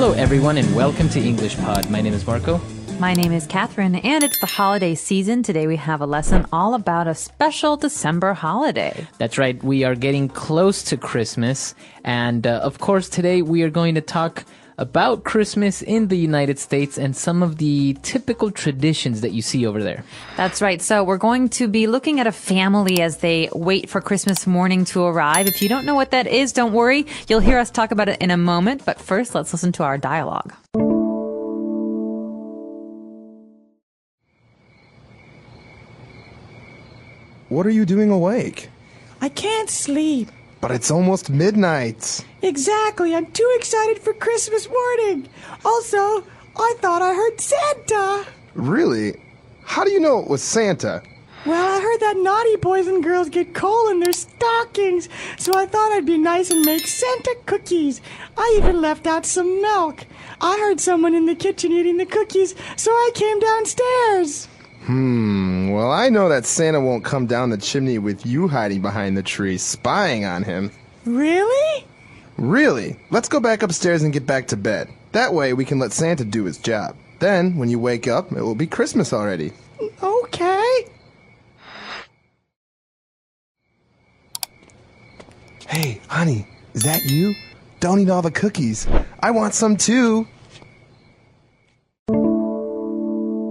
Hello, everyone, and welcome to English Pod. My name is Marco. My name is Catherine, and it's the holiday season. Today we have a lesson all about a special December holiday. That's right. We are getting close to Christmas. And, of course, today we are going to talk about Christmas in the United States and some of the typical traditions that you see over there. That's right. So we're going to be looking at a family as they wait for Christmas morning to arrive. If you don't know what that is, don't worry. You'll hear us talk about it in a moment. But first, let's listen to our dialogue. What are you doing awake? I can't sleep. But it's almost midnight. Exactly. I'm too excited for Christmas morning. Also, I thought I heard Santa. Really? How do you know it was Santa? Well, I heard that naughty boys and girls get coal in their stockings, so I thought I'd be nice and make Santa cookies. I even left out some milk. I heard someone in the kitchen eating the cookies, so I came downstairs. Well, I know that Santa won't come down the chimney with you hiding behind the tree, spying on him. Really? Really? Let's go back upstairs and get back to bed. That way we can let Santa do his job. Then, when you wake up, it will be Christmas already. Okay. Hey, honey, is that you? Don't eat all the cookies. I want some too.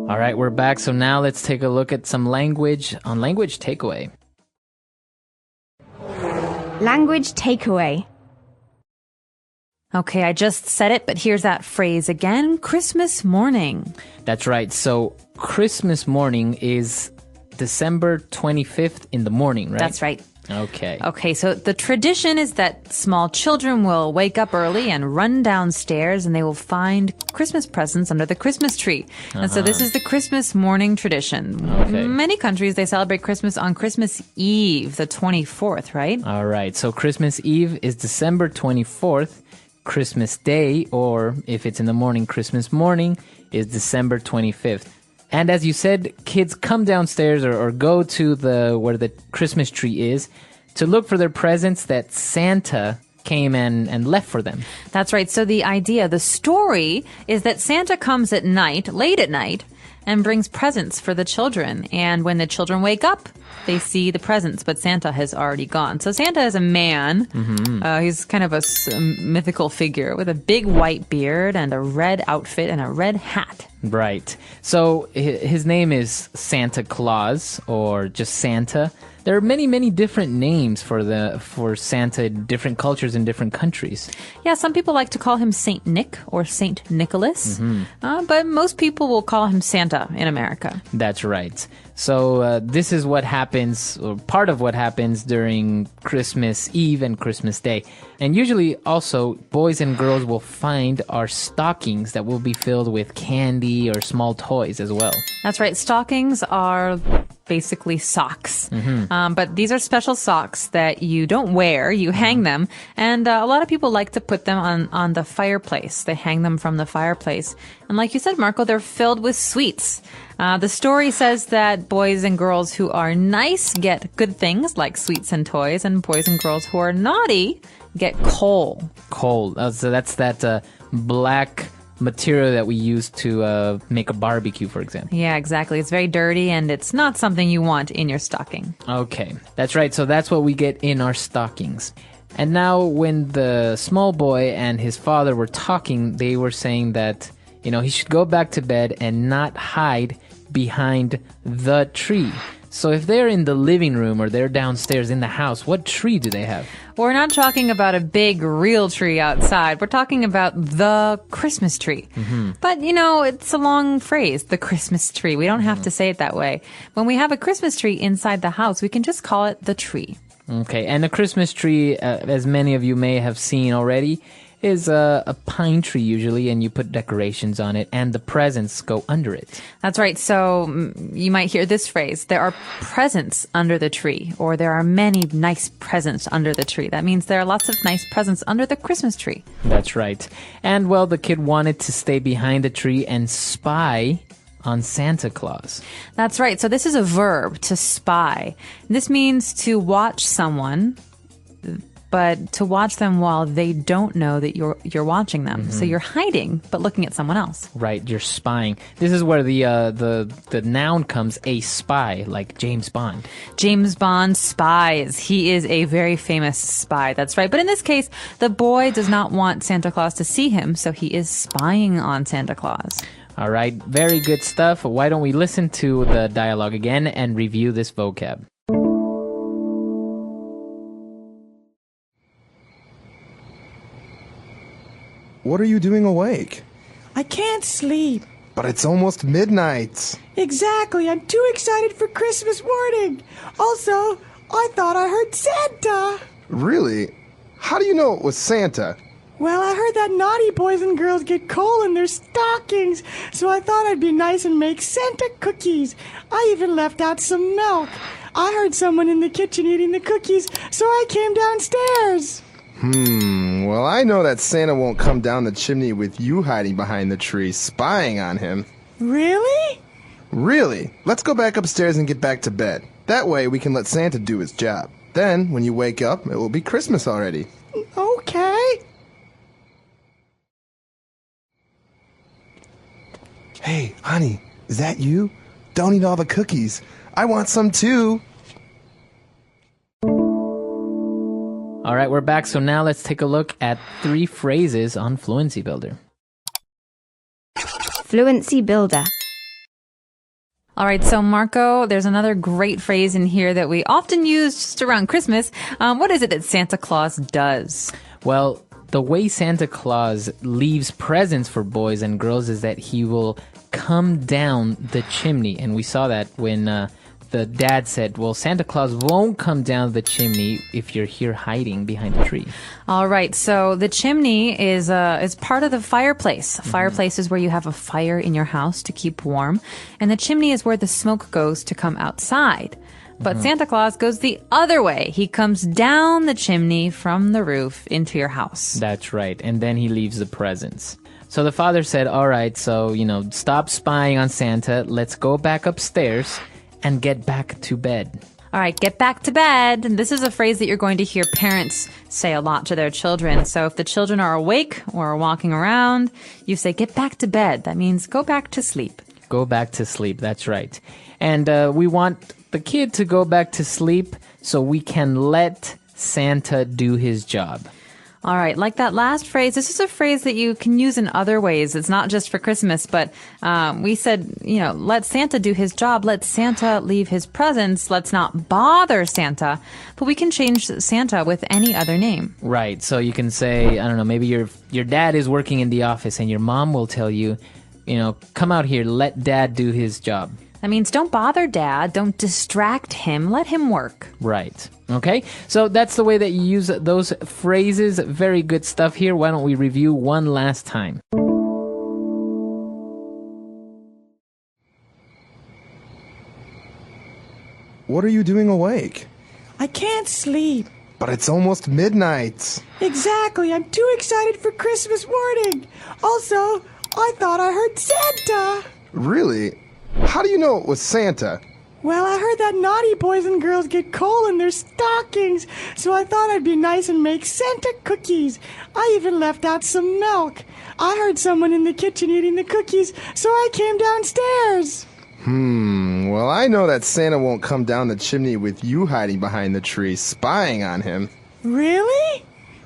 All right, we're back. So now let's take a look at some language on Language Takeaway. Language takeaway. Okay, I just said it, but here's that phrase again. Christmas morning. That's right. So Christmas morning is December 25th in the morning, right? That's right. Okay. Okay, so the tradition is that small children will wake up early and run downstairs and they will find Christmas presents under the Christmas tree. And so this is the Christmas morning tradition. Okay. Many countries, they celebrate Christmas on Christmas Eve, the 24th, right? All right. So Christmas Eve is December 24th. Christmas Day, or if it's in the morning, Christmas morning, is December 25th. And as you said, kids come downstairs or go to where the Christmas tree is to look for their presents that Santa came and left for them. That's right. So the story is that Santa comes at night, late at night, and brings presents for the children. And when the children wake up, they see the presents, but Santa has already gone. So Santa is a man. He's kind of a mythical figure with a big white beard and a red outfit and a red hat. Right. So his name is Santa Claus, or just Santa. There are many, many different names for Santa in different cultures in different countries. Yeah, some people like to call him Saint Nick or Saint Nicholas, but most people will call him Santa in America. That's right. So this is what happens, or part of what happens during Christmas Eve and Christmas Day. And usually also boys and girls will find our stockings that will be filled with candy or small toys as well. That's right. Stockings are basically socks. But these are special socks that you don't wear, you hang them. And a lot of people like to put them on the fireplace. They hang them from the fireplace. And like you said, Marco, they're filled with sweets. The story says that boys and girls who are nice get good things like sweets and toys, and boys and girls who are naughty get coal. Coal. So that's that black material that we use to make a barbecue, for example. Yeah, exactly. It's very dirty and it's not something you want in your stocking. Okay, that's right. So that's what we get in our stockings. And now when the small boy and his father were talking, they were saying that, he should go back to bed and not hide behind the tree. So if they're in the living room or they're downstairs in the house, what tree do they have? We're not talking about a big real tree outside. We're talking about the Christmas tree. But, it's a long phrase, the Christmas tree. We don't have to say it that way. When we have a Christmas tree inside the house, we can just call it the tree. Okay, and a Christmas tree, as many of you may have seen already, is a pine tree usually, and you put decorations on it, and the presents go under it. That's right. So you might hear this phrase, there are presents under the tree, or there are many nice presents under the tree. That means there are lots of nice presents under the Christmas tree. That's right. And, well, the kid wanted to stay behind the tree and spy on Santa Claus. That's right. So this is a verb, to spy. This means to watch someone but to watch them while they don't know that you're watching them. So you're hiding, but looking at someone else. Right, you're spying. This is where the noun comes, a spy, like James Bond. James Bond spies. He is a very famous spy. That's right. But in this case, the boy does not want Santa Claus to see him, so he is spying on Santa Claus. All right, very good stuff. Why don't we listen to the dialogue again and review this vocab? What are you doing awake? I can't sleep. But it's almost midnight. Exactly. I'm too excited for Christmas morning. Also, I thought I heard Santa. Really? How do you know it was Santa? Well, I heard that naughty boys and girls get coal in their stockings, so I thought I'd be nice and make Santa cookies. I even left out some milk. I heard someone in the kitchen eating the cookies, so I came downstairs. Well, I know that Santa won't come down the chimney with you hiding behind the tree, spying on him. Really? Really? Let's go back upstairs and get back to bed. That way we can let Santa do his job. Then, when you wake up, it will be Christmas already. Okay. Hey, honey, is that you? Don't eat all the cookies. I want some too. All right, we're back. So now let's take a look at 3 phrases on Fluency Builder. Fluency Builder. All right, so Marco, there's another great phrase in here that we often use just around Christmas. What is it that Santa Claus does? Well, the way Santa Claus leaves presents for boys and girls is that he will come down the chimney. And we saw that when the dad said, well, Santa Claus won't come down the chimney if you're here hiding behind a tree. All right, so the chimney is part of the fireplace. Fireplace is where you have a fire in your house to keep warm, and the chimney is where the smoke goes to come outside. But Santa Claus goes the other way. He comes down the chimney from the roof into your house. That's right, and then he leaves the presents. So the father said, all right, so, stop spying on Santa. Let's go back upstairs and get back to bed. All right, get back to bed. And this is a phrase that you're going to hear parents say a lot to their children. So if the children are awake or walking around, you say, get back to bed. That means go back to sleep. Go back to sleep, that's right. And we want the kid to go back to sleep so we can let Santa do his job. All right, like that last phrase, this is a phrase that you can use in other ways. It's not just for Christmas, but we said, let Santa do his job. Let Santa leave his presents. Let's not bother Santa. But we can change Santa with any other name. Right, so you can say, I don't know, maybe your dad is working in the office and your mom will tell you, come out here, let dad do his job. That means don't bother dad. Don't distract him. Let him work. Right. Okay. So that's the way that you use those phrases. Very good stuff here. Why don't we review one last time? What are you doing awake? I can't sleep. But it's almost midnight. Exactly. I'm too excited for Christmas morning. Also, I thought I heard Santa. Really? How do you know it was Santa? Well, I heard that naughty boys and girls get coal in their stockings, so I thought I'd be nice and make Santa cookies. I even left out some milk. I heard someone in the kitchen eating the cookies, so I came downstairs. Well, I know that Santa won't come down the chimney with you hiding behind the tree, spying on him. Really?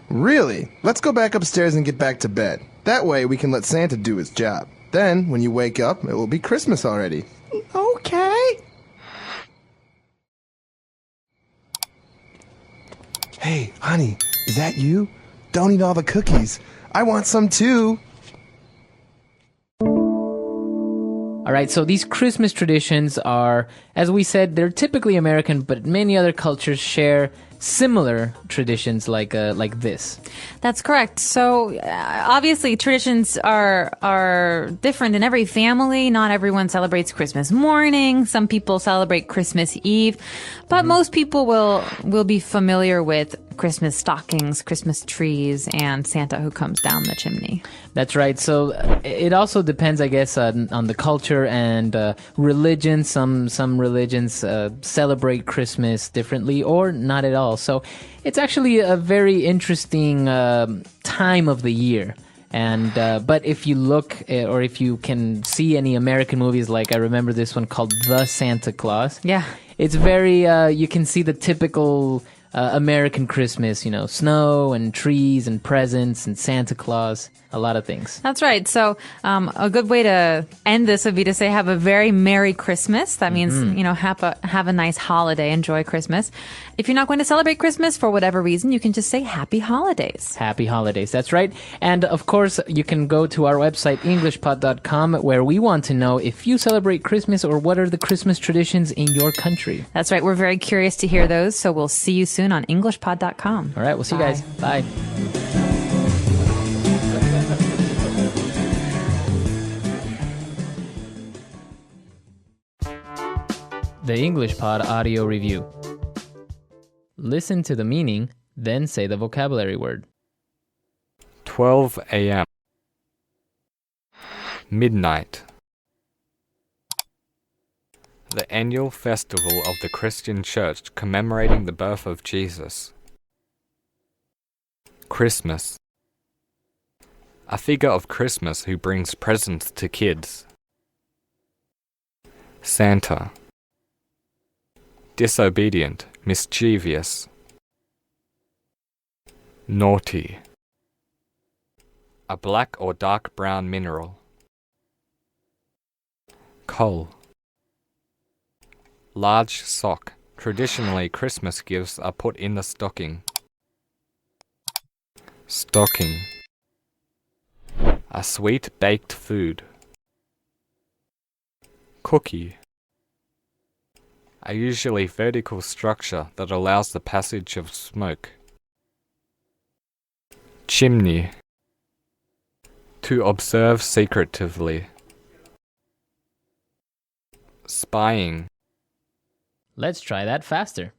Really? Let's go back upstairs and get back to bed. That way we can let Santa do his job. Then, when you wake up, it will be Christmas already. Okay. Hey, honey, is that you? Don't eat all the cookies. I want some too. All right, so these Christmas traditions are, as we said, they're typically American, but many other cultures share similar traditions like this. That's correct. So obviously traditions are different in every family. Not everyone celebrates Christmas morning. Some people celebrate Christmas Eve, but most people will be familiar with Christmas stockings, Christmas trees, and Santa who comes down the chimney. That's right. So it also depends, I guess, on the culture and religion. Some religions celebrate Christmas differently or not at all. So it's actually a very interesting time of the year. And but if you look or if you can see any American movies, like I remember this one called The Santa Claus. Yeah. It's very, you can see the typical American Christmas, you know, snow and trees and presents and Santa Claus, a lot of things. That's right. So a good way to end this would be to say have a very Merry Christmas. That means, you know, have a nice holiday, enjoy Christmas. If you're not going to celebrate Christmas for whatever reason, you can just say Happy Holidays. Happy Holidays, that's right. And of course, you can go to our website, englishpod.com, where we want to know if you celebrate Christmas or what are the Christmas traditions in your country. That's right. We're very curious to hear those. So we'll see you soon on englishpod.com. All right, we'll see you guys. Bye. The English Pod Audio Review. Listen to the meaning, then say the vocabulary word. 12 a.m. Midnight. The annual festival of the Christian Church commemorating the birth of Jesus. Christmas. A figure of Christmas who brings presents to kids. Santa. Disobedient, mischievous. Naughty. A black or dark brown mineral. Coal. Large sock. Traditionally, Christmas gifts are put in the stocking. Stocking. A sweet baked food. Cookie. A usually vertical structure that allows the passage of smoke. Chimney. To observe secretively. Spying. Let's try that faster.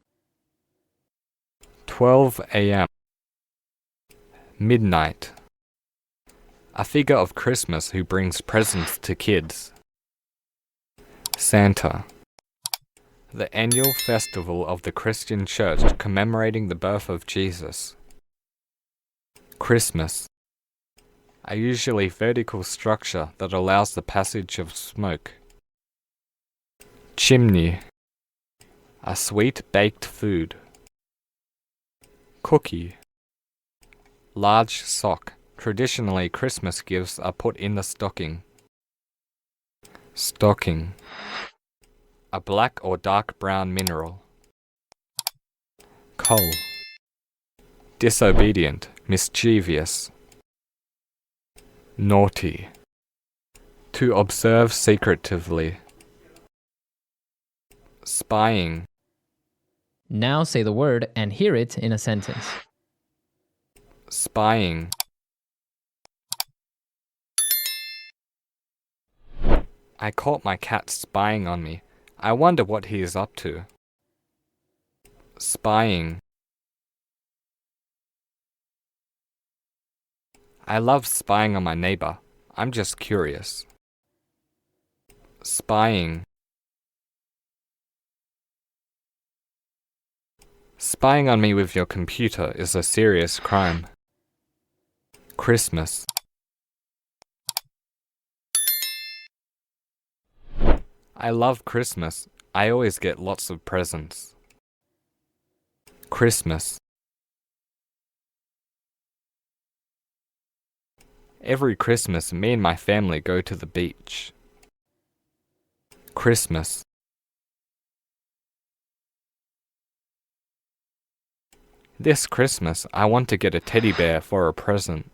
12 a.m. Midnight. A figure of Christmas who brings presents to kids. Santa. The annual festival of the Christian Church commemorating the birth of Jesus. Christmas. A usually vertical structure that allows the passage of smoke. Chimney. A sweet baked food. Cookie. Large sock. Traditionally, Christmas gifts are put in the stocking. Stocking. A black or dark brown mineral. Coal. Disobedient, mischievous. Naughty. To observe secretively. Spying. Now say the word and hear it in a sentence. Spying. I caught my cat spying on me. I wonder what he is up to. Spying. I love spying on my neighbor. I'm just curious. Spying. Spying on me with your computer is a serious crime. Christmas. I love Christmas. I always get lots of presents. Christmas. Every Christmas, me and my family go to the beach. Christmas. This Christmas, I want to get a teddy bear for a present.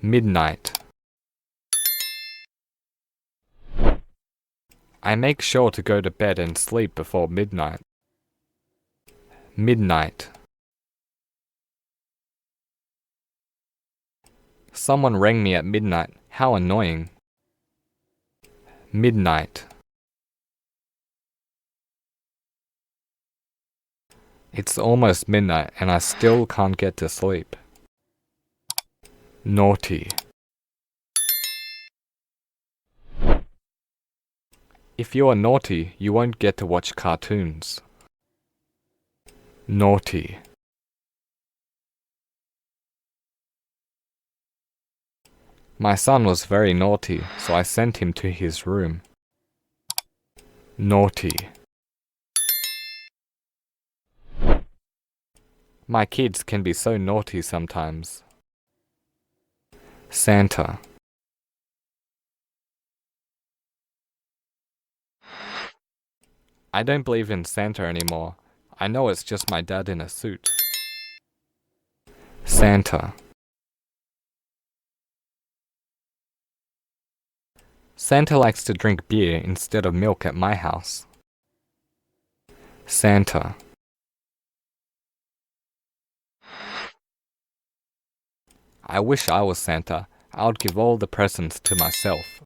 Midnight. I make sure to go to bed and sleep before midnight. Midnight. Someone rang me at midnight. How annoying. Midnight. It's almost midnight and I still can't get to sleep. Naughty. If you are naughty, you won't get to watch cartoons. Naughty. My son was very naughty, so I sent him to his room. Naughty. My kids can be so naughty sometimes. Santa. I don't believe in Santa anymore. I know it's just my dad in a suit. Santa. Santa likes to drink beer instead of milk at my house. Santa. I wish I was Santa. I would give all the presents to myself.